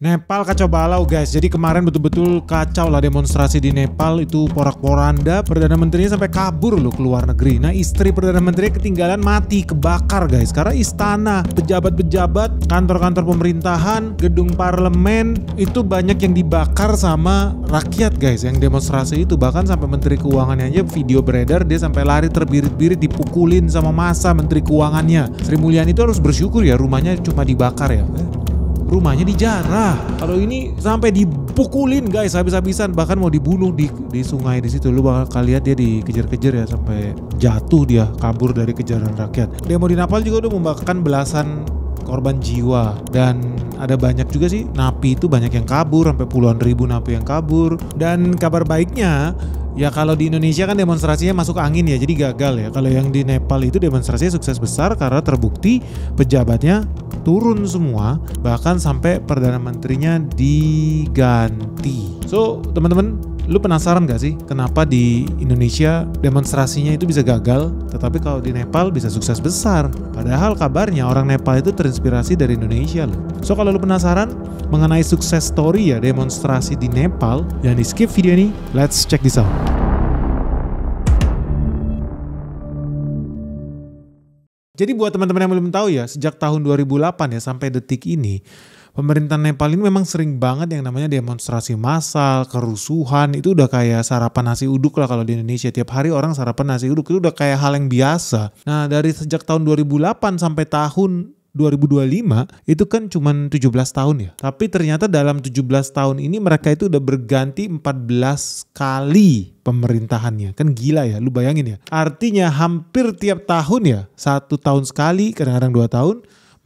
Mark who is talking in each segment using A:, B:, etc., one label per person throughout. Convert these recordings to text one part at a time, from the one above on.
A: Nepal kacau balau guys, jadi kemarin betul-betul kacau lah demonstrasi di Nepal itu porak-poranda, Perdana Menterinya sampai kabur loh ke luar negeri. Nah istri Perdana Menteri ketinggalan mati, kebakar guys, karena istana, pejabat-pejabat, kantor-kantor pemerintahan, gedung parlemen, itu banyak yang dibakar sama rakyat guys yang demonstrasi itu. Bahkan sampai Menteri Keuangannya aja video beredar, dia sampai lari terbirit-birit dipukulin sama massa Menteri Keuangannya. Sri Mulyani itu harus bersyukur ya rumahnya cuma dibakar ya. Rumahnya dijarah. Kalau ini sampai dipukulin guys habis-habisan, bahkan mau dibunuh di sungai di situ. Lu bakal lihat dia dikejar-kejar ya sampai jatuh, dia kabur dari kejaran rakyat. Demo di Nepal juga udah membakar belasan korban jiwa, dan ada banyak juga sih napi itu banyak yang kabur, sampai puluhan ribu napi yang kabur. Dan kabar baiknya ya kalau di Indonesia kan demonstrasinya masuk angin ya, jadi gagal ya. Kalau yang di Nepal itu demonstrasinya sukses besar karena terbukti pejabatnya turun semua, bahkan sampai Perdana Menterinya diganti. So teman-teman, lu penasaran gak sih kenapa di Indonesia demonstrasinya itu bisa gagal, tetapi kalau di Nepal bisa sukses besar? Padahal kabarnya orang Nepal itu terinspirasi dari Indonesia loh. So kalau lu penasaran mengenai sukses story ya demonstrasi di Nepal, jangan di skip video ini, let's check this out. Jadi buat teman-teman yang belum tahu ya, sejak tahun 2008 ya sampai detik ini, pemerintah Nepal ini memang sering banget yang namanya demonstrasi massal, kerusuhan, itu udah kayak sarapan nasi uduk lah kalau di Indonesia. Tiap hari orang sarapan nasi uduk itu udah kayak hal yang biasa. Nah dari sejak tahun 2008 sampai tahun 2025 itu kan cuma 17 tahun ya. Tapi ternyata dalam 17 tahun ini mereka itu udah berganti 14 kali pemerintahannya. Kan gila ya, lu bayangin ya. Artinya hampir tiap tahun ya, 1 tahun sekali, kadang-kadang 2 tahun,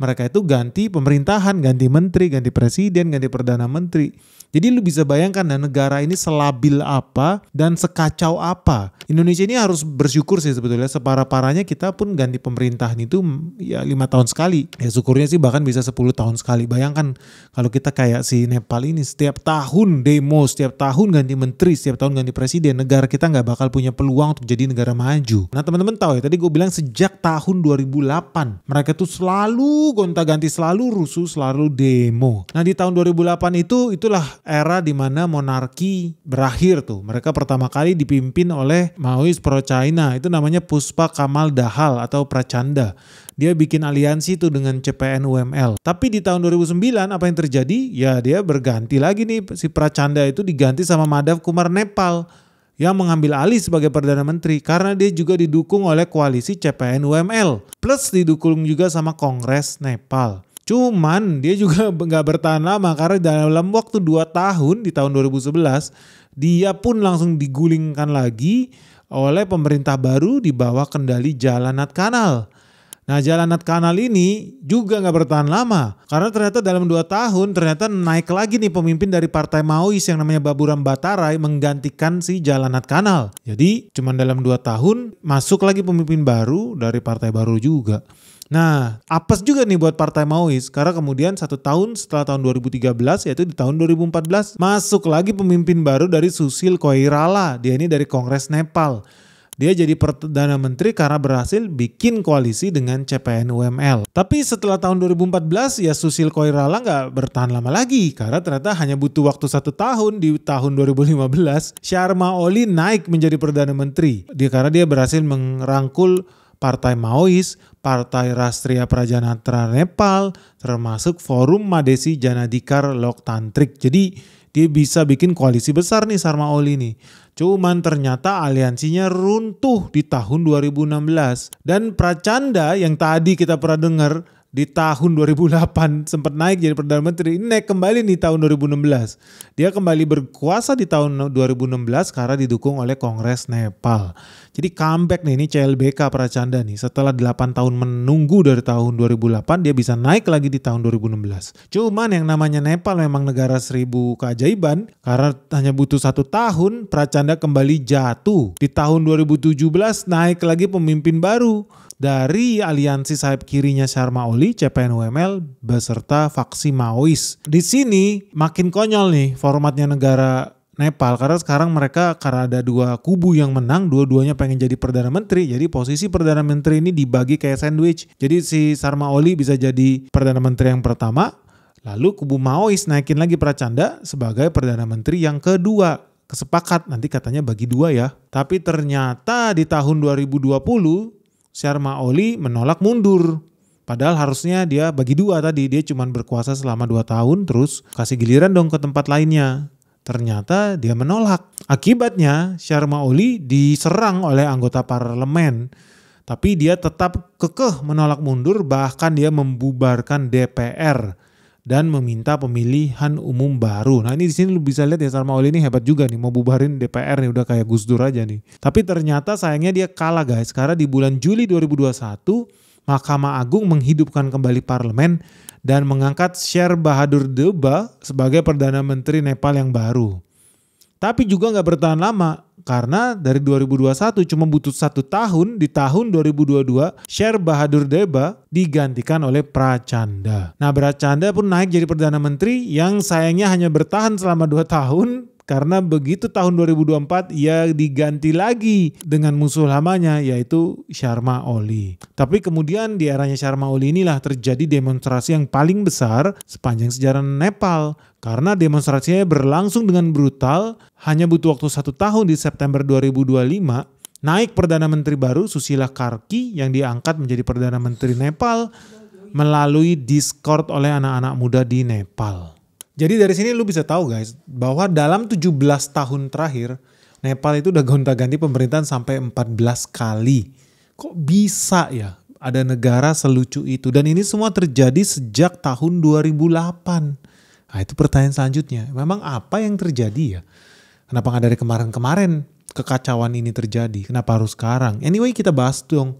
A: mereka itu ganti pemerintahan, ganti menteri, ganti presiden, ganti perdana menteri. Jadi lu bisa bayangkan dan negara ini selabil apa dan sekacau apa. Indonesia ini harus bersyukur sih sebetulnya, separah-parahnya kita pun ganti pemerintahan itu ya 5 tahun sekali. Ya syukurnya sih bahkan bisa 10 tahun sekali. Bayangkan kalau kita kayak si Nepal ini setiap tahun demo, setiap tahun ganti menteri, setiap tahun ganti presiden, negara kita nggak bakal punya peluang untuk jadi negara maju. Nah teman-teman tahu ya, tadi gue bilang sejak tahun 2008 mereka tuh selalu gonta-ganti, selalu rusuh, selalu demo. Nah di tahun 2008 itulah era dimana monarki berakhir tuh. Mereka pertama kali dipimpin oleh Maois pro China, itu namanya Puspa Kamal Dahal atau Prachanda. Dia bikin aliansi tuh dengan CPN UML. Tapi di tahun 2009 apa yang terjadi? Ya dia berganti lagi nih, si Prachanda itu diganti sama Madhav Kumar Nepal yang mengambil alih sebagai Perdana Menteri karena dia juga didukung oleh koalisi CPN UML. Plus didukung juga sama Kongres Nepal. Cuman dia juga nggak bertahan lama karena dalam waktu 2 tahun di tahun 2011 dia pun langsung digulingkan lagi oleh pemerintah baru di bawah kendali Jalanat Kanal. Nah Jalanat Kanal ini juga nggak bertahan lama karena ternyata dalam 2 tahun ternyata naik lagi nih pemimpin dari partai Maois yang namanya Baburam Batarai menggantikan si Jalanat Kanal. Jadi cuman dalam 2 tahun masuk lagi pemimpin baru dari partai baru juga. Nah, apes juga nih buat partai Maois karena kemudian 1 tahun setelah tahun 2013 yaitu di tahun 2014 masuk lagi pemimpin baru dari Susil Koirala. Dia ini dari Kongres Nepal. Dia jadi Perdana Menteri karena berhasil bikin koalisi dengan CPN UML. Tapi setelah tahun 2014 ya Susil Koirala nggak bertahan lama lagi karena ternyata hanya butuh waktu 1 tahun. Di tahun 2015 Sharma Oli naik menjadi Perdana Menteri. Karena dia berhasil merangkul Partai Maois, Partai Rastria Prajanatra Nepal, termasuk Forum Madesi Janadikar Loktantrik. Jadi dia bisa bikin koalisi besar nih Sharma Oli nih. Cuman ternyata aliansinya runtuh di tahun 2016. Dan Prachanda yang tadi kita pernah dengar di tahun 2008 sempat naik jadi Perdana Menteri, ini naik kembali di tahun 2016. Dia kembali berkuasa di tahun 2016 karena didukung oleh Kongres Nepal. Jadi comeback nih, ini CLBK Prachanda nih. Setelah 8 tahun menunggu dari tahun 2008 dia bisa naik lagi di tahun 2016. Cuman yang namanya Nepal memang negara 1000 keajaiban karena hanya butuh 1 tahun Prachanda kembali jatuh. Di tahun 2017 naik lagi pemimpin baru dari aliansi sayap kirinya Sharma Oli, CPN UML beserta faksi Maois. Di sini makin konyol nih formatnya negara Nepal karena sekarang mereka karena ada 2 kubu yang menang, dua-duanya pengen jadi Perdana Menteri. Jadi posisi Perdana Menteri ini dibagi kayak sandwich. Jadi si Sharma Oli bisa jadi Perdana Menteri yang pertama, Lalu kubu Maois naikin lagi Prachanda sebagai Perdana Menteri yang kedua. Kesepakat nanti katanya bagi dua ya. Tapi ternyata di tahun 2020 Sharma Oli menolak mundur. Padahal harusnya dia bagi dua tadi. Dia cuma berkuasa selama 2 tahun terus kasih giliran dong ke tempat lainnya. Ternyata dia menolak. Akibatnya Sharma Oli diserang oleh anggota parlemen. Tapi dia tetap kekeh menolak mundur, bahkan dia membubarkan DPR dan meminta pemilihan umum baru. Nah ini di sini lu bisa lihat ya, Sharma Oli ini hebat juga nih, mau bubarin DPR nih, udah kayak Gus Dur aja nih. Tapi ternyata sayangnya dia kalah guys, karena di bulan Juli 2021 Mahkamah Agung menghidupkan kembali parlemen dan mengangkat Sher Bahadur Deuba sebagai Perdana Menteri Nepal yang baru. Tapi juga gak bertahan lama, karena dari 2021 cuma butuh 1 tahun, di tahun 2022 Sher Bahadur Deuba digantikan oleh Prachanda. Nah Prachanda pun naik jadi Perdana Menteri yang sayangnya hanya bertahan selama 2 tahun. Karena begitu tahun 2024 ia diganti lagi dengan musuh lamanya yaitu Sharma Oli. Tapi kemudian di eranya Sharma Oli inilah terjadi demonstrasi yang paling besar sepanjang sejarah Nepal. Karena demonstrasinya berlangsung dengan brutal, hanya butuh waktu 1 tahun di September 2025. Naik Perdana Menteri baru Susila Karki yang diangkat menjadi Perdana Menteri Nepal melalui diskord oleh anak-anak muda di Nepal. Jadi dari sini lu bisa tahu guys, bahwa dalam 17 tahun terakhir, Nepal itu udah gonta-ganti pemerintahan sampai 14 kali. Kok bisa ya ada negara selucu itu? Dan ini semua terjadi sejak tahun 2008. Nah itu pertanyaan selanjutnya, memang apa yang terjadi ya? Kenapa gak dari kemarin-kemarin kekacauan ini terjadi? Kenapa harus sekarang? Anyway kita bahas dong.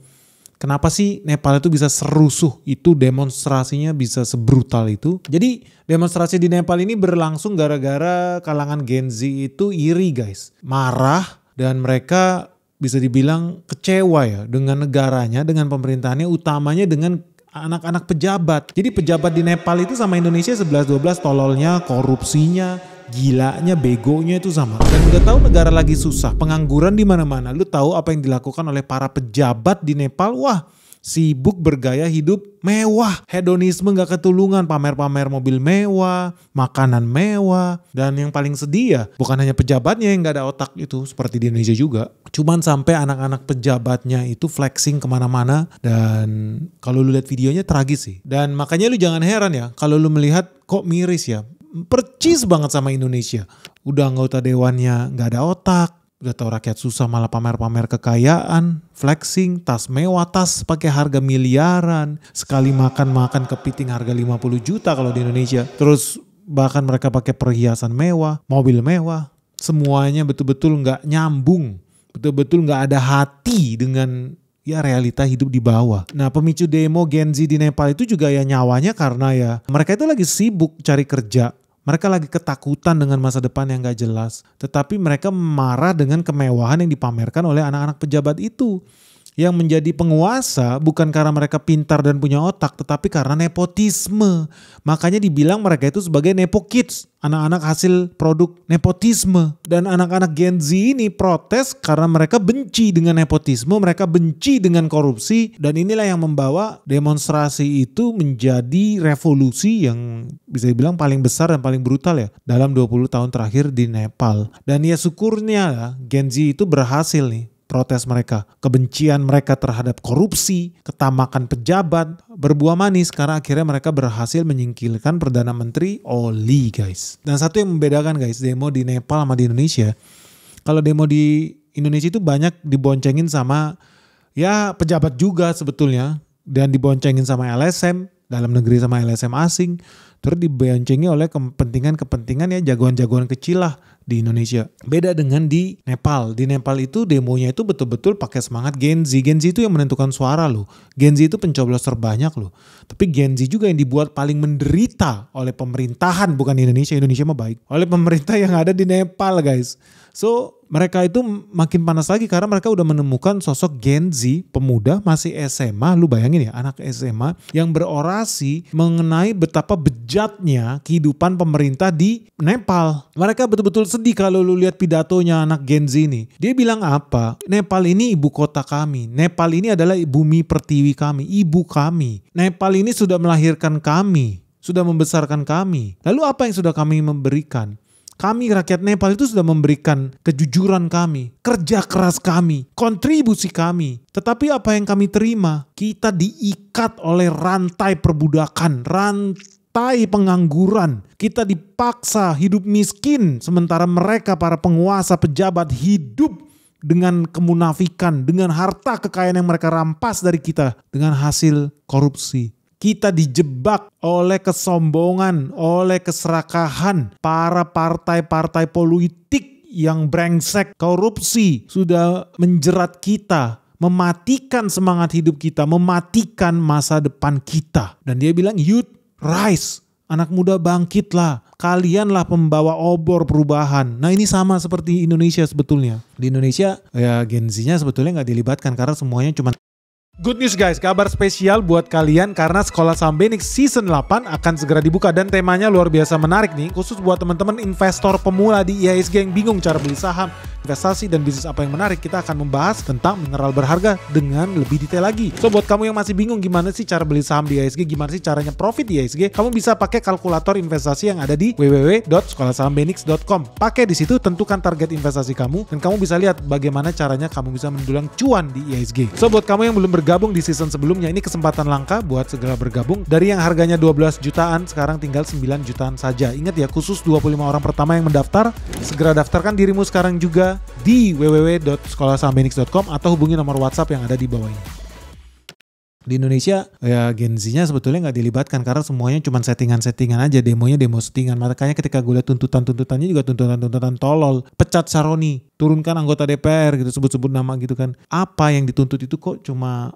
A: Kenapa sih Nepal itu bisa serusuh itu, demonstrasinya bisa sebrutal itu? Jadi demonstrasi di Nepal ini berlangsung gara-gara kalangan Gen Z itu iri guys. Marah dan mereka bisa dibilang kecewa ya dengan negaranya, dengan pemerintahannya, utamanya dengan anak-anak pejabat. Jadi pejabat di Nepal itu sama Indonesia 11-12, tololnya, korupsinya, gilanya, begonya itu sama. Dan udah tahu negara lagi susah, pengangguran di mana-mana. Lu tahu apa yang dilakukan oleh para pejabat di Nepal? Wah, sibuk bergaya hidup mewah, hedonisme gak ketulungan, pamer-pamer mobil mewah, makanan mewah. Dan yang paling sedih ya, bukan hanya pejabatnya yang gak ada otak itu, seperti di Indonesia juga. Cuman sampai anak-anak pejabatnya itu flexing kemana-mana. Dan kalau lu lihat videonya tragis sih. Dan makanya lu jangan heran ya, kalau lu melihat kok miris ya. Percis banget sama Indonesia. Udah anggota dewannya gak ada otak. Udah tau rakyat susah malah pamer-pamer kekayaan, flexing, tas mewah, tas pakai harga miliaran. Sekali makan kepiting harga 50 juta kalau di Indonesia. Terus bahkan mereka pakai perhiasan mewah, mobil mewah. Semuanya betul-betul gak nyambung. Betul-betul gak ada hati dengan ya realita hidup di bawah. Nah pemicu demo Gen Z di Nepal itu juga ya nyawanya karena ya mereka itu lagi sibuk cari kerja. Mereka lagi ketakutan dengan masa depan yang gak jelas. Tetapi mereka marah dengan kemewahan yang dipamerkan oleh anak-anak pejabat itu. Yang menjadi penguasa bukan karena mereka pintar dan punya otak, tetapi karena nepotisme. Makanya dibilang mereka itu sebagai nepo kids, anak-anak hasil produk nepotisme. Dan anak-anak Gen Z ini protes karena mereka benci dengan nepotisme, mereka benci dengan korupsi. Dan inilah yang membawa demonstrasi itu menjadi revolusi yang bisa dibilang paling besar dan paling brutal ya dalam 20 tahun terakhir di Nepal. Dan ya syukurnya ya, Gen Z itu berhasil nih. Protes mereka, kebencian mereka terhadap korupsi, ketamakan pejabat, berbuah manis karena akhirnya mereka berhasil menyingkirkan Perdana Menteri Oli guys. Dan satu yang membedakan guys, demo di Nepal sama di Indonesia. Kalau demo di Indonesia itu banyak diboncengin sama ya pejabat juga sebetulnya. Dan diboncengin sama LSM, dalam negeri sama LSM asing. Terus diboncengi oleh kepentingan-kepentingan ya jagoan-jagoan kecil lah di Indonesia. Beda dengan di Nepal. Di Nepal itu demonya itu betul-betul pakai semangat Gen Z. Gen Z itu yang menentukan suara loh. Gen Z itu pencoblos terbanyak loh. Tapi Gen Z juga yang dibuat paling menderita oleh pemerintahan, bukan Indonesia. Indonesia mah baik. Oleh pemerintah yang ada di Nepal guys. So mereka itu makin panas lagi karena mereka udah menemukan sosok Gen Z, pemuda masih SMA, lu bayangin ya anak SMA yang berorasi mengenai betapa bejatnya kehidupan pemerintah di Nepal. Mereka betul-betul sedih kalau lu lihat pidatonya anak Gen Z ini. Dia bilang apa? Nepal ini ibu kota kami. Nepal ini adalah bumi pertiwi kami, ibu kami. Nepal ini sudah melahirkan kami. sudah membesarkan kami. Lalu apa yang sudah kami memberikan? Kami rakyat Nepal itu sudah memberikan kejujuran kami, kerja keras kami, kontribusi kami. Tetapi apa yang kami terima? Kita diikat oleh rantai perbudakan, rantai pengangguran. Kita dipaksa hidup miskin, sementara mereka para penguasa pejabat hidup dengan kemunafikan, dengan harta kekayaan yang mereka rampas dari kita, dengan hasil korupsi. Kita dijebak oleh kesombongan, oleh keserakahan para partai-partai politik yang brengsek, korupsi sudah menjerat kita, mematikan semangat hidup kita, mematikan masa depan kita. Dan dia bilang, youth rise, anak muda bangkitlah, kalianlah pembawa obor perubahan. Nah ini sama seperti Indonesia sebetulnya. Di Indonesia ya Gen Z-nya sebetulnya nggak dilibatkan karena semuanya cuma good news guys, kabar spesial buat kalian karena Sekolah Saham Benix Season 8 akan segera dibuka dan temanya luar biasa menarik nih, khusus buat teman-teman investor pemula di IHSG yang bingung cara beli saham, investasi dan bisnis apa yang menarik. Kita akan membahas tentang mineral berharga dengan lebih detail lagi. So buat kamu yang masih bingung gimana sih cara beli saham di IHSG, gimana sih caranya profit di IHSG, kamu bisa pakai kalkulator investasi yang ada di www.sekolahsahambenix.com. Pakai di situ, tentukan target investasi kamu dan kamu bisa lihat bagaimana caranya kamu bisa mendulang cuan di IHSG. So buat kamu yang belum bergabung di season sebelumnya, ini kesempatan langka buat segera bergabung. Dari yang harganya 12 jutaan sekarang tinggal 9 jutaan saja. Ingat ya, khusus 25 orang pertama yang mendaftar, segera daftarkan dirimu sekarang juga di www.sekolahsahambenix.com atau hubungi nomor WhatsApp yang ada di bawah ini. Di Indonesia ya Gen Z-nya sebetulnya nggak dilibatkan karena semuanya cuma settingan-settingan aja, demonya demo settingan. Makanya ketika gue lihat tuntutan-tuntutannya juga tuntutan-tuntutan tolol. Pecat Saroni, turunkan anggota DPR gitu, sebut-sebut nama gitu kan. Apa yang dituntut itu kok cuma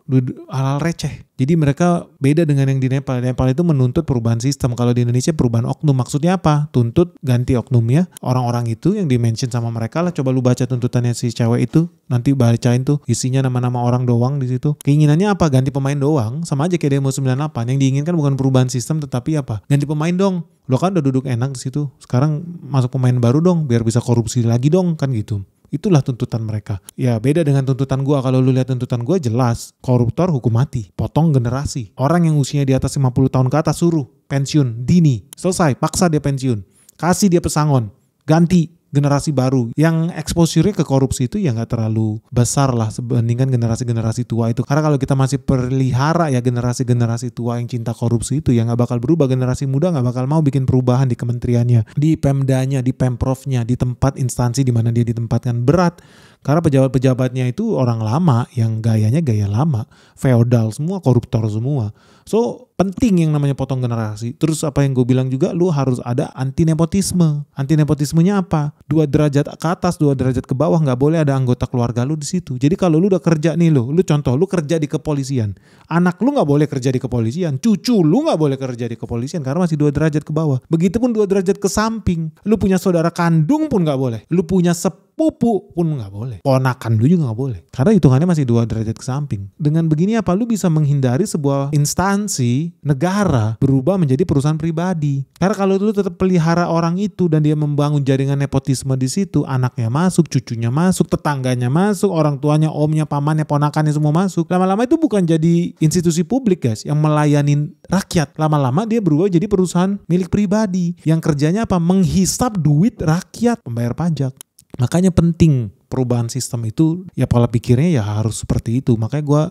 A: hal-hal receh. Jadi mereka beda dengan yang di Nepal. Nepal itu menuntut perubahan sistem. Kalau di Indonesia perubahan oknum. Maksudnya apa? Tuntut ganti oknumnya. Orang-orang itu yang di-mention sama mereka lah. Coba lu baca tuntutannya si cewek itu. Nanti bacain tuh isinya nama-nama orang doang di situ. Keinginannya apa? Ganti pemain doang. Sama aja kayak demo 98. Yang diinginkan bukan perubahan sistem tetapi apa? Ganti pemain dong. Lo kan udah duduk enak di situ. Sekarang masuk pemain baru dong biar bisa korupsi lagi dong kan gitu. Itulah tuntutan mereka. Ya beda dengan tuntutan gua. Kalau lu lihat tuntutan gua jelas. Koruptor hukum mati. Potong generasi. Orang yang usianya di atas 50 tahun ke atas suruh pensiun dini. Selesai. Paksa dia pensiun. Kasih dia pesangon. Ganti generasi baru. Yang exposure-nya ke korupsi itu ya gak terlalu besar lah sebandingkan generasi-generasi tua itu. Karena kalau kita masih pelihara ya generasi-generasi tua yang cinta korupsi itu ya gak bakal berubah. Generasi muda gak bakal mau bikin perubahan di kementeriannya, di Pemdanya, di Pemprovnya, di tempat instansi di mana dia ditempatkan. Berat. Karena pejabat-pejabatnya itu orang lama yang gayanya gaya lama. Feodal semua, koruptor semua. So penting yang namanya potong generasi. Terus apa yang gue bilang juga, lu harus ada anti nepotisme. Anti nepotismenya apa? 2 derajat ke atas, 2 derajat ke bawah, nggak boleh ada anggota keluarga lu di situ. Jadi kalau lu udah kerja nih lu contoh, lu kerja di kepolisian. Anak lu nggak boleh kerja di kepolisian. Cucu lu nggak boleh kerja di kepolisian karena masih 2 derajat ke bawah. Begitupun 2 derajat ke samping. Lu punya saudara kandung pun nggak boleh. Lu punya sepupu pun nggak boleh. Ponakan lu juga nggak boleh. Karena hitungannya masih 2 derajat ke samping. Dengan begini apa? Lu bisa menghindari sebuah instansi negara berubah menjadi perusahaan pribadi. Karena kalau lu tetap pelihara orang itu dan dia membangun jaringan nepotisme di situ, anaknya masuk, cucunya masuk, tetangganya masuk, orang tuanya, omnya, pamannya, ponakannya semua masuk. Lama-lama itu bukan jadi institusi publik guys yang melayani rakyat. Lama-lama dia berubah jadi perusahaan milik pribadi yang kerjanya apa? Menghisap duit rakyat, pembayar pajak. Makanya penting perubahan sistem itu, ya pola pikirnya ya harus seperti itu. Makanya gue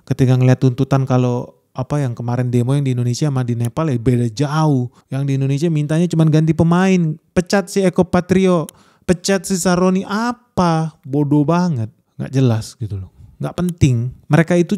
A: ketika ngeliat tuntutan kalau apa yang kemarin demo yang di Indonesia sama di Nepal ya beda jauh. Yang di Indonesia mintanya cuma ganti pemain, pecat si Eko Patrio, pecat si Saroni, apa? Bodoh banget, nggak jelas gitu loh, nggak penting. Mereka itu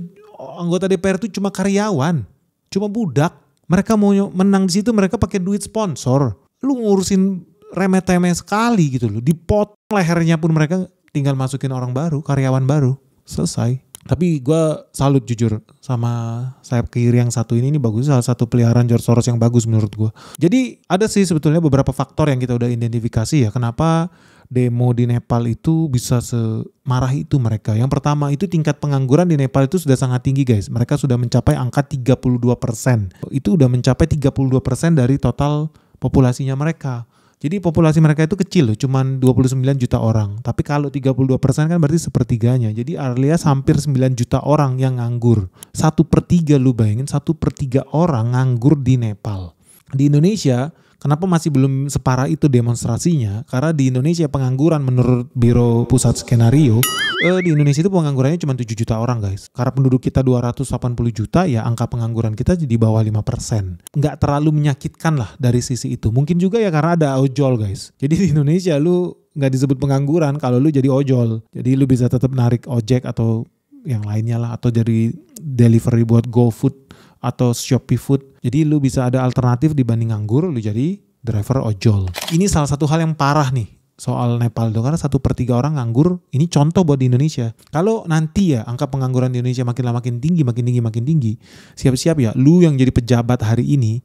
A: anggota DPR itu cuma karyawan, cuma budak. Mereka mau menang di situ mereka pakai duit sponsor. Lu ngurusin remeh-temeh sekali gitu loh, dipotong lehernya pun mereka tinggal masukin orang baru, karyawan baru, selesai. Tapi gue salut jujur sama sayap kiri yang satu ini bagus, salah satu peliharaan George Soros yang bagus menurut gue. Jadi ada sih sebetulnya beberapa faktor yang kita udah identifikasi ya kenapa demo di Nepal itu bisa semarah itu mereka. Yang pertama itu tingkat pengangguran di Nepal itu sudah sangat tinggi guys. Mereka sudah mencapai angka 32%. Itu udah mencapai 32% dari total populasinya mereka. Jadi populasi mereka itu kecil loh, cuman 29 juta orang. Tapi kalau 32% kan berarti sepertiganya. Jadi alias hampir 9 juta orang yang nganggur. 1/3 lu bayangin, 1/3 orang nganggur di Nepal. Di Indonesia, kenapa masih belum separah itu demonstrasinya? Karena di Indonesia pengangguran menurut Biro Pusat Skenario, di Indonesia itu penganggurannya cuma 7 juta orang guys. Karena penduduk kita 280 juta, ya angka pengangguran kita di bawah 5%. Nggak terlalu menyakitkan lah dari sisi itu. Mungkin juga ya karena ada ojol guys. Jadi di Indonesia lu nggak disebut pengangguran kalau lu jadi ojol. Jadi lu bisa tetap narik ojek atau yang lainnya lah. Atau jadi delivery buat GoFood atau Shopee Food. Jadi lu bisa ada alternatif dibanding nganggur, lu jadi driver ojol. Ini salah satu hal yang parah nih soal Nepal itu, karena 1/3 orang nganggur. Ini contoh buat di Indonesia. Kalau nanti ya angka pengangguran di Indonesia makin lama makin tinggi, siap-siap ya lu yang jadi pejabat hari ini,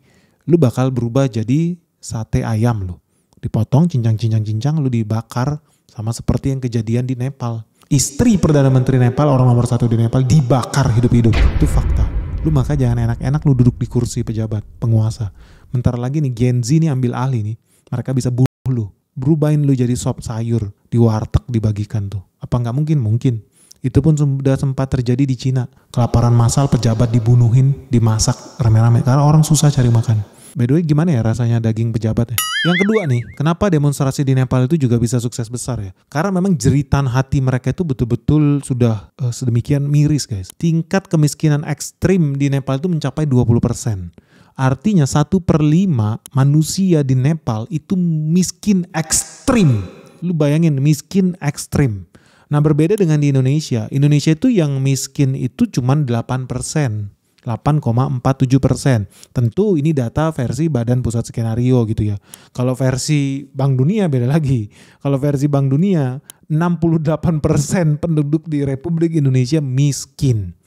A: lu bakal berubah jadi sate ayam lu. Dipotong cincang-cincang lu dibakar, sama seperti yang kejadian di Nepal. Istri Perdana Menteri Nepal, orang nomor 1 di Nepal, dibakar hidup-hidup. Itu fakta. Lu maka jangan enak-enak lu duduk di kursi pejabat, penguasa. Bentar lagi nih Gen Z nih ambil alih nih. Mereka bisa bunuh lu. Berubahin lu jadi sop sayur di warteg dibagikan tuh. Apa nggak mungkin? Mungkin. Itu pun sudah sempat terjadi di Cina. Kelaparan massal, pejabat dibunuhin, dimasak rame-rame. Karena orang susah cari makan. By the way, gimana ya rasanya daging pejabat ya? Yang kedua nih, kenapa demonstrasi di Nepal itu juga bisa sukses besar ya? Karena memang jeritan hati mereka itu betul-betul sudah sedemikian miris guys. Tingkat kemiskinan ekstrim di Nepal itu mencapai 20%. Artinya 1/5 manusia di Nepal itu miskin ekstrim. Lu bayangin miskin ekstrim. Nah berbeda dengan di Indonesia. Indonesia itu yang miskin itu cuma 8%. 8,47%. Tentu ini data versi Badan Pusat Skenario gitu ya. Kalau versi Bank Dunia beda lagi. Kalau versi Bank Dunia 68% penduduk di Republik Indonesia miskin.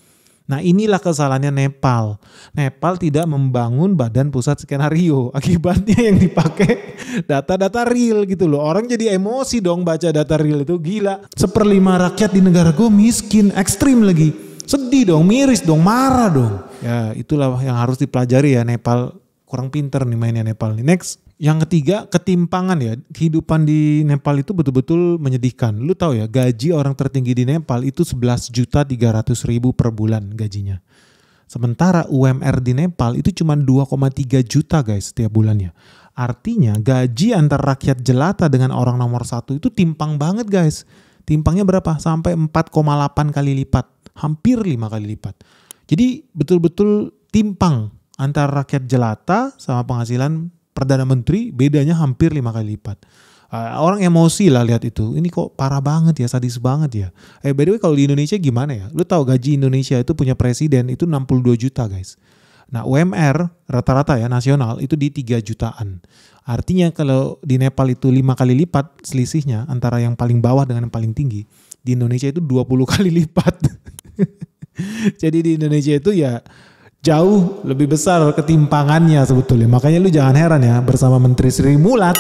A: Nah inilah kesalahannya Nepal. Nepal tidak membangun Badan Pusat Skenario. Akibatnya yang dipakai data-data real gitu loh. Orang jadi emosi dong baca data real itu, gila. 1/5 rakyat di negara gue miskin, ekstrim lagi. Sedih dong, miris dong, marah dong. Ya itulah yang harus dipelajari ya, Nepal kurang pinter nih mainnya Nepal nih. Next, yang ketiga ketimpangan ya. Kehidupan di Nepal itu betul-betul menyedihkan. Lu tahu ya gaji orang tertinggi di Nepal itu 11.300.000 per bulan gajinya. Sementara UMR di Nepal itu cuma 2,3 juta guys setiap bulannya. Artinya gaji antar rakyat jelata dengan orang nomor 1 itu timpang banget guys. Timpangnya berapa? Sampai 4,8 kali lipat. Hampir 5 kali lipat. Jadi betul-betul timpang antara rakyat jelata sama penghasilan Perdana Menteri, bedanya hampir 5 kali lipat. Orang emosi lah lihat itu. Ini kok parah banget ya, sadis banget ya. By the way kalau di Indonesia gimana ya? Lu tahu gaji Indonesia itu punya presiden itu 62 juta guys. Nah UMR rata-rata ya nasional itu di 3 jutaan. Artinya kalau di Nepal itu 5 kali lipat selisihnya antara yang paling bawah dengan yang paling tinggi. Di Indonesia itu 20 kali lipat. Jadi di Indonesia itu ya jauh lebih besar ketimpangannya sebetulnya. Makanya lu jangan heran ya bersama Menteri Sri Mulat.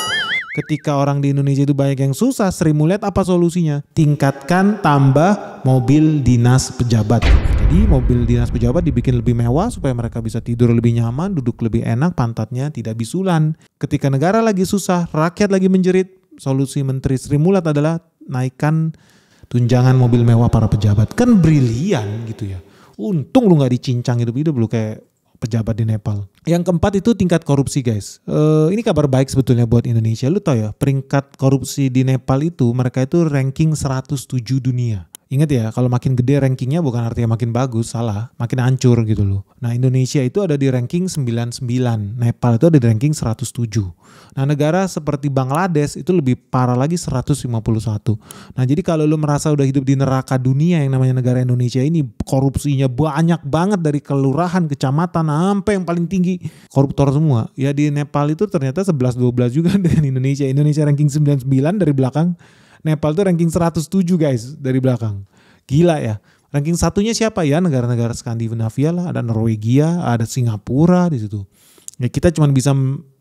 A: Ketika orang di Indonesia itu banyak yang susah, Sri Mulat apa solusinya? Tingkatkan tambah mobil dinas pejabat. Jadi mobil dinas pejabat dibikin lebih mewah supaya mereka bisa tidur lebih nyaman, duduk lebih enak, pantatnya tidak bisulan. Ketika negara lagi susah, rakyat lagi menjerit, solusi Menteri Sri Mulat adalah naikkan tunjangan mobil mewah para pejabat. Kan brilian gitu ya. Untung lu gak dicincang hidup-hidup lu kayak pejabat di Nepal. Yang keempat itu tingkat korupsi guys. Ini kabar baik sebetulnya buat Indonesia. Lu tau ya peringkat korupsi di Nepal itu mereka itu ranking 107 dunia. Ingat ya kalau makin gede rankingnya bukan artinya makin bagus, salah. Makin hancur gitu loh. Nah Indonesia itu ada di ranking 99. Nepal itu ada di ranking 107. Nah negara seperti Bangladesh itu lebih parah lagi 151. Nah jadi kalau lu merasa udah hidup di neraka dunia yang namanya negara Indonesia ini, korupsinya banyak banget dari kelurahan, kecamatan, sampai yang paling tinggi koruptor semua. Ya di Nepal itu ternyata 11-12 juga dengan Indonesia. Indonesia ranking 99 dari belakang. Nepal tuh ranking 107 guys dari belakang. Gila ya. Ranking satunya siapa ya? Negara-negara Skandinavia lah, ada Norwegia, ada Singapura di situ. Ya kita cuma bisa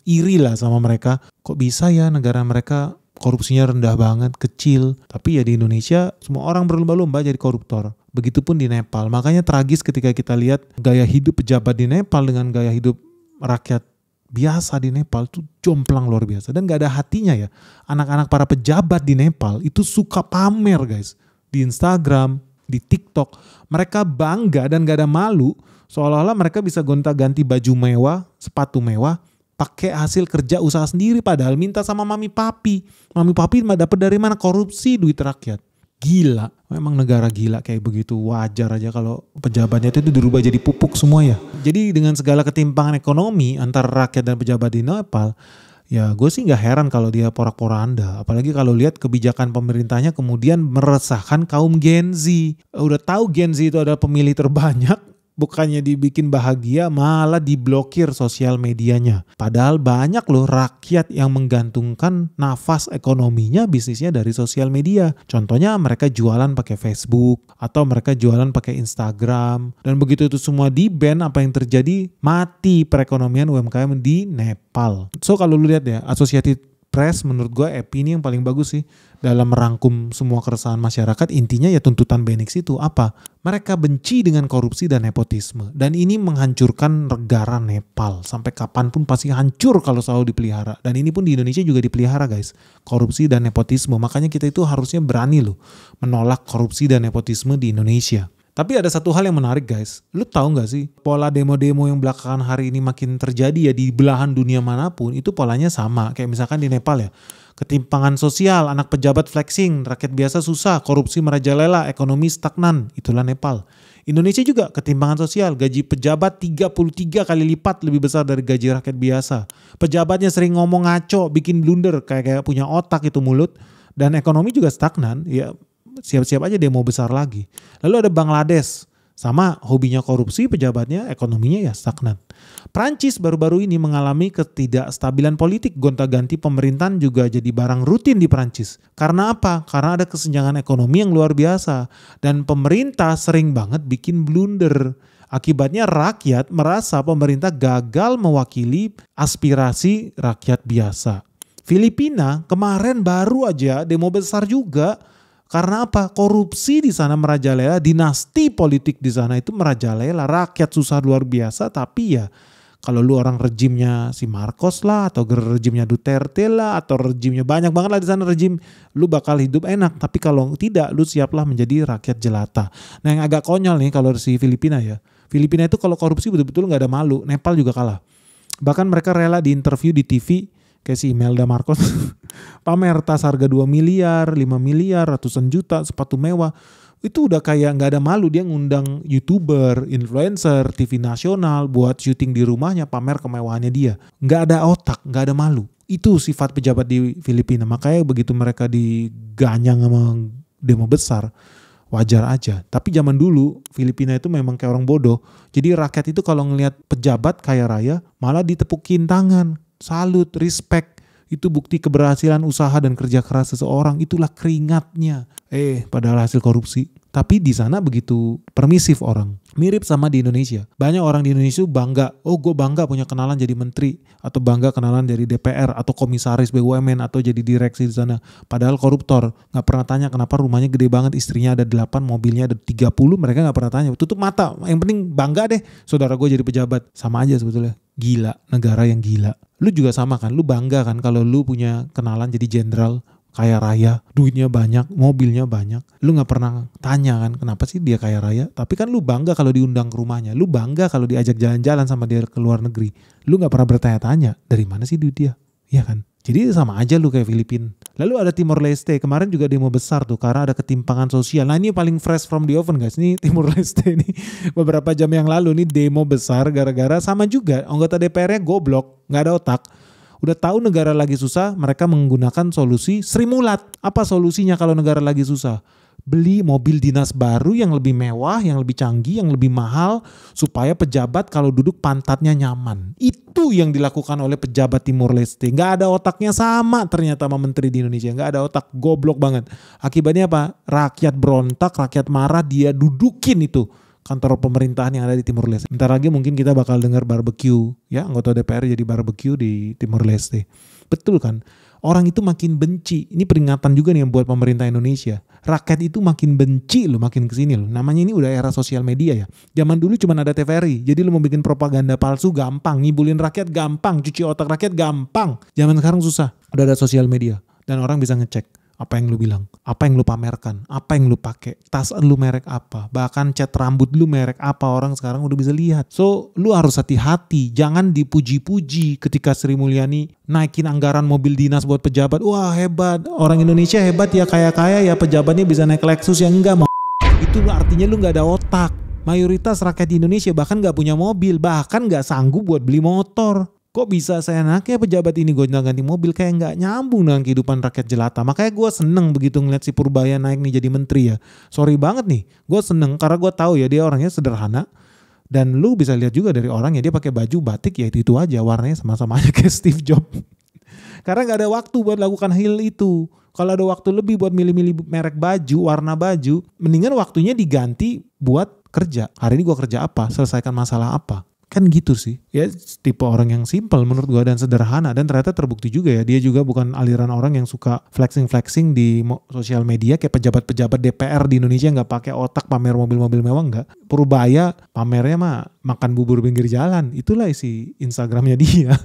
A: iri lah sama mereka. Kok bisa ya negara mereka korupsinya rendah banget, kecil. Tapi ya di Indonesia semua orang berlomba-lomba jadi koruptor. Begitupun di Nepal. Makanya tragis ketika kita lihat gaya hidup pejabat di Nepal dengan gaya hidup rakyat biasa di Nepal tuh jomplang luar biasa. Dan gak ada hatinya ya. Anak-anak para pejabat di Nepal itu suka pamer guys. Di Instagram, di TikTok. Mereka bangga dan gak ada malu. Seolah-olah mereka bisa gonta-ganti baju mewah, sepatu mewah. pakai hasil kerja usaha sendiri padahal minta sama mami papi. Mami papi dapat dari mana? Korupsi duit rakyat. Gila, memang negara gila kayak begitu. Wajar aja kalau pejabatnya itu dirubah jadi pupuk semua ya. Jadi dengan segala ketimpangan ekonomi antara rakyat dan pejabat di Nepal, ya gue sih gak heran kalau dia porak-poranda. Apalagi kalau lihat kebijakan pemerintahnya kemudian meresahkan kaum Gen Z. Udah tahu Gen Z itu adalah pemilih terbanyak, bukannya dibikin bahagia malah diblokir sosial medianya. Padahal banyak loh rakyat yang menggantungkan nafas ekonominya, bisnisnya dari sosial media. Contohnya mereka jualan pakai Facebook atau mereka jualan pakai Instagram. Dan begitu itu semua di-ban, apa yang terjadi? Mati perekonomian UMKM di Nepal. So kalau lu lihat ya, Associated Press menurut gue EPI ini yang paling bagus sih dalam merangkum semua keresahan masyarakat. Intinya ya tuntutan Benix itu apa? Mereka benci dengan korupsi dan nepotisme, dan ini menghancurkan negara Nepal. Sampai kapanpun pasti hancur kalau selalu dipelihara. Dan ini pun di Indonesia juga dipelihara guys, korupsi dan nepotisme. Makanya kita itu harusnya berani loh menolak korupsi dan nepotisme di Indonesia. Tapi ada satu hal yang menarik guys, lu tahu gak sih pola demo-demo yang belakangan hari ini makin terjadi ya di belahan dunia manapun, itu polanya sama. Kayak misalkan di Nepal ya, ketimpangan sosial, anak pejabat flexing, rakyat biasa susah, korupsi merajalela, ekonomi stagnan, itulah Nepal. Indonesia juga ketimpangan sosial, gaji pejabat 33 kali lipat lebih besar dari gaji rakyat biasa. Pejabatnya sering ngomong ngaco, bikin blunder, kayak punya otak itu mulut, dan ekonomi juga stagnan, ya siap-siap aja demo besar lagi. Lalu ada Bangladesh, sama hobinya korupsi, pejabatnya ekonominya ya stagnan. Prancis baru-baru ini mengalami ketidakstabilan politik, gonta-ganti pemerintahan juga jadi barang rutin di Prancis. Karena apa? Karena ada kesenjangan ekonomi yang luar biasa dan pemerintah sering banget bikin blunder. Akibatnya rakyat merasa pemerintah gagal mewakili aspirasi rakyat biasa. Filipina kemarin baru aja demo besar juga. Karena apa? Korupsi di sana merajalela, dinasti politik di sana itu merajalela, rakyat susah luar biasa. Tapi ya kalau lu orang rejimnya si Marcos lah, atau rejimnya Duterte lah, atau rejimnya banyak banget lah di sana rejim, lu bakal hidup enak. Tapi kalau tidak, lu siaplah menjadi rakyat jelata. Nah yang agak konyol nih kalau si Filipina ya, Filipina itu kalau korupsi betul-betul gak ada malu. Nepal juga kalah. Bahkan mereka rela diinterview di TV kayak si Imelda Marcos pamer tas harga 2 miliar, 5 miliar, ratusan juta, sepatu mewah. Itu udah kayak gak ada malu, dia ngundang YouTuber, influencer, TV nasional buat syuting di rumahnya, pamer kemewahannya dia. Gak ada otak, gak ada malu. Itu sifat pejabat di Filipina. Makanya begitu mereka diganyang sama demo besar, wajar aja. Tapi zaman dulu Filipina itu memang kayak orang bodoh. Jadi rakyat itu kalau ngelihat pejabat kaya raya malah ditepukin tangan. Salut, respect, itu bukti keberhasilan usaha dan kerja keras seseorang, itulah keringatnya. Padahal hasil korupsi. Tapi di sana begitu permisif orang. Mirip sama di Indonesia. Banyak orang di Indonesia bangga, oh gue bangga punya kenalan jadi menteri, atau bangga kenalan dari DPR, atau komisaris BUMN, atau jadi direksi di sana. Padahal koruptor. Gak pernah tanya kenapa rumahnya gede banget, istrinya ada 8, mobilnya ada 30, mereka gak pernah tanya. Tutup mata, yang penting bangga deh saudara gue jadi pejabat. Sama aja sebetulnya. Gila, negara yang gila. Lu juga sama kan, lu bangga kan kalau lu punya kenalan jadi jenderal, kaya raya, duitnya banyak, mobilnya banyak. Lu gak pernah tanya kan kenapa sih dia kaya raya. Tapi kan lu bangga kalau diundang ke rumahnya. Lu bangga kalau diajak jalan-jalan sama dia ke luar negeri. Lu gak pernah bertanya-tanya dari mana sih duit dia. Iya kan? Jadi sama aja lu kayak Filipina. Lalu ada Timor Leste, kemarin juga demo besar tuh karena ada ketimpangan sosial. Nah ini paling fresh from the oven guys, ini Timor Leste nih beberapa jam yang lalu nih demo besar gara-gara sama juga anggota DPR-nya goblok, gak ada otak. Udah tahu negara lagi susah, mereka menggunakan solusi Sri Mulat. Apa solusinya kalau negara lagi susah? Beli mobil dinas baru yang lebih mewah, yang lebih canggih, yang lebih mahal, supaya pejabat kalau duduk pantatnya nyaman. Itu yang dilakukan oleh pejabat Timor Leste. Gak ada otaknya, sama ternyata sama menteri di Indonesia. Gak ada otak, goblok banget. Akibatnya apa? Rakyat berontak, rakyat marah, dia dudukin itu kantor pemerintahan yang ada di Timor Leste. Bentar lagi mungkin kita bakal dengar barbecue, ya anggota DPR jadi barbecue di Timor Leste. Betul kan? Orang itu makin benci. Ini peringatan juga nih yang buat pemerintah Indonesia. Rakyat itu makin benci loh, makin kesini loh. Namanya ini udah era sosial media ya. Zaman dulu cuma ada TVRI. Jadi lu mau bikin propaganda palsu gampang. Ngibulin rakyat gampang. Cuci otak rakyat gampang. Zaman sekarang susah. Udah ada sosial media. Dan orang bisa ngecek. Apa yang lu bilang? Apa yang lu pamerkan? Apa yang lu pakai? Tas lu merek apa? Bahkan cat rambut lu merek apa? Orang sekarang udah bisa lihat. So, lu harus hati-hati. Jangan dipuji-puji ketika Sri Mulyani naikin anggaran mobil dinas buat pejabat. Wah hebat. Orang Indonesia hebat ya, kaya-kaya ya, pejabatnya bisa naik Lexus. Ya enggak, itu artinya lu gak ada otak. Mayoritas rakyat di Indonesia bahkan gak punya mobil. Bahkan gak sanggup buat beli motor. Kok bisa seenaknya pejabat ini gonta-ganti mobil, kayak nggak nyambung dengan kehidupan rakyat jelata. Makanya gue seneng begitu ngeliat si Purbaya naik nih jadi menteri ya. Sorry banget nih, gue seneng karena gue tahu ya dia orangnya sederhana. Dan lu bisa lihat juga dari orangnya, dia pakai baju batik ya itu aja, warnanya sama-sama aja kayak Steve Jobs. Karena nggak ada waktu buat lakukan hal itu. Kalau ada waktu lebih buat milih-milih merek baju, warna baju, mendingan waktunya diganti buat kerja. Hari ini gue kerja apa, selesaikan masalah apa. Kan gitu sih. Ya tipe orang yang simple menurut gue dan sederhana. Dan ternyata terbukti juga ya. Dia juga bukan aliran orang yang suka flexing-flexing di sosial media kayak pejabat-pejabat DPR di Indonesia nggak pakai otak pamer mobil-mobil mewah nggak. Purbaya pamernya mah makan bubur pinggir jalan. Itulah isi Instagramnya dia.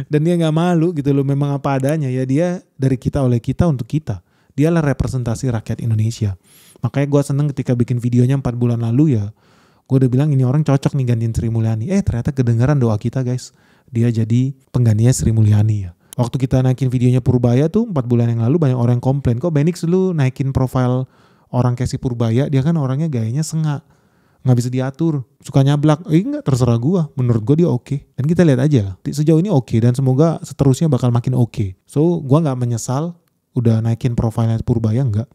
A: Dan dia nggak malu gitu loh. Memang apa adanya ya, dia dari kita oleh kita untuk kita. Dialah representasi rakyat Indonesia. Makanya gue seneng ketika bikin videonya 4 bulan lalu ya. Gue udah bilang ini orang cocok nih gantiin Sri Mulyani. Ternyata kedengaran doa kita guys. Dia jadi penggantinya Sri Mulyani ya. Waktu kita naikin videonya Purbaya tuh 4 bulan yang lalu banyak orang yang komplain. Kok Benix lu naikin profil orang kayak si Purbaya. Dia kan orangnya gayanya sengak. Gak bisa diatur. Suka nyablak. Enggak, terserah gue. Menurut gue dia oke. Dan kita lihat aja. Sejauh ini oke. Dan semoga seterusnya bakal makin oke. So gue gak menyesal udah naikin profilnya Purbaya. Enggak.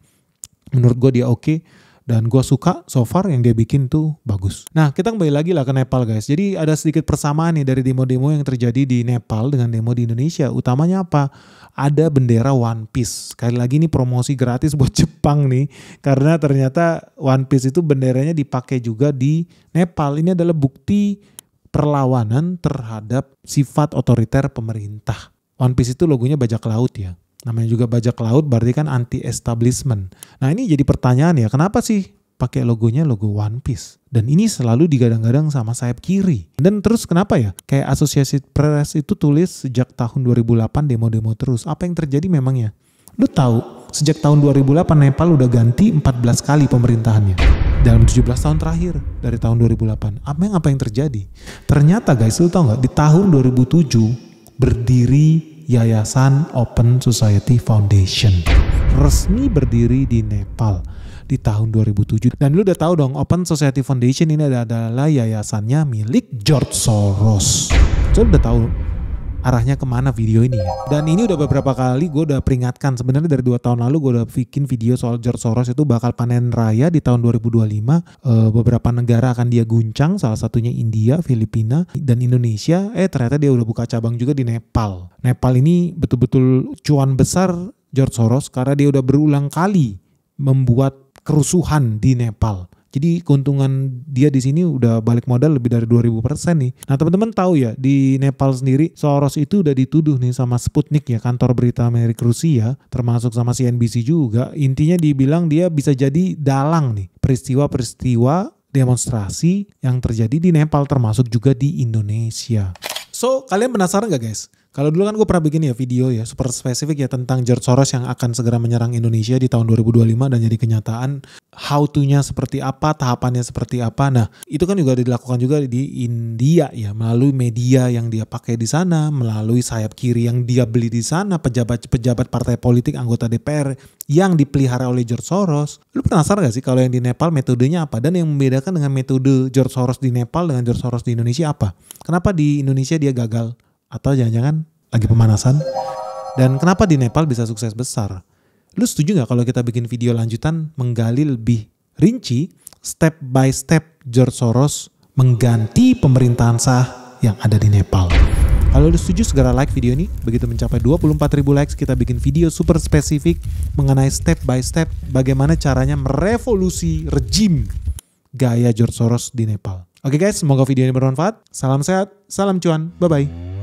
A: Menurut gue dia oke. Dan gue suka so far yang dia bikin tuh bagus. Nah kita kembali lagi lah ke Nepal guys. Jadi ada sedikit persamaan nih dari demo-demo yang terjadi di Nepal dengan demo di Indonesia. Utamanya apa? Ada bendera One Piece. Sekali lagi nih promosi gratis buat Jepang nih. Karena ternyata One Piece itu benderanya dipakai juga di Nepal. Ini adalah bukti perlawanan terhadap sifat otoriter pemerintah. One Piece itu logonya bajak laut ya. Namanya juga bajak laut berarti kan anti-establishment. Nah ini jadi pertanyaan ya, kenapa sih pakai logonya logo One Piece? Dan ini selalu digadang-gadang sama sayap kiri. Dan terus kenapa ya? Kayak Associated Press itu tulis sejak tahun 2008 demo-demo terus. Apa yang terjadi memangnya? Lu tahu sejak tahun 2008 Nepal udah ganti 14 kali pemerintahannya. Dalam 17 tahun terakhir dari tahun 2008. Apa yang terjadi? Ternyata guys, lu tahu nggak? Di tahun 2007 berdiri Yayasan Open Society Foundation, resmi berdiri di Nepal di tahun 2007. Dan lu udah tahu dong, Open Society Foundation ini adalah yayasannya milik George Soros. So udah tahu arahnya kemana video ini ya. Dan ini udah beberapa kali gue udah peringatkan. Sebenarnya dari 2 tahun lalu gue udah bikin video soal George Soros itu bakal panen raya di tahun 2025. Beberapa negara akan dia guncang, salah satunya India, Filipina, dan Indonesia. Ternyata dia udah buka cabang juga di Nepal. Nepal ini betul-betul cuan besar George Soros karena dia udah berulang kali membuat kerusuhan di Nepal. Jadi keuntungan dia di sini udah balik modal lebih dari 2000% nih. Nah teman-teman tahu ya, di Nepal sendiri Soros itu udah dituduh nih sama Sputnik ya, kantor berita Amerika Rusia, termasuk sama CNBC juga. Intinya dibilang dia bisa jadi dalang nih peristiwa-peristiwa demonstrasi yang terjadi di Nepal, termasuk juga di Indonesia. So kalian penasaran gak guys? Kalau dulu kan gue pernah bikin ya video ya super spesifik ya tentang George Soros yang akan segera menyerang Indonesia di tahun 2025 dan jadi kenyataan. How to-nya seperti apa, tahapannya seperti apa. Nah itu kan juga dilakukan juga di India ya, melalui media yang dia pakai di sana, melalui sayap kiri yang dia beli di sana, pejabat-pejabat partai politik, anggota DPR yang dipelihara oleh George Soros. Lu penasaran gak sih kalau yang di Nepal metodenya apa? Dan yang membedakan dengan metode George Soros di Nepal dengan George Soros di Indonesia apa? Kenapa di Indonesia dia gagal? Atau jangan-jangan lagi pemanasan? Dan kenapa di Nepal bisa sukses besar? Lu setuju gak kalau kita bikin video lanjutan menggali lebih rinci step by step George Soros mengganti pemerintahan sah yang ada di Nepal? Kalau lu setuju segera like video ini. Begitu mencapai 24.000 likes kita bikin video super spesifik mengenai step by step bagaimana caranya merevolusi rejim gaya George Soros di Nepal. Oke guys, semoga video ini bermanfaat. Salam sehat, salam cuan, bye-bye.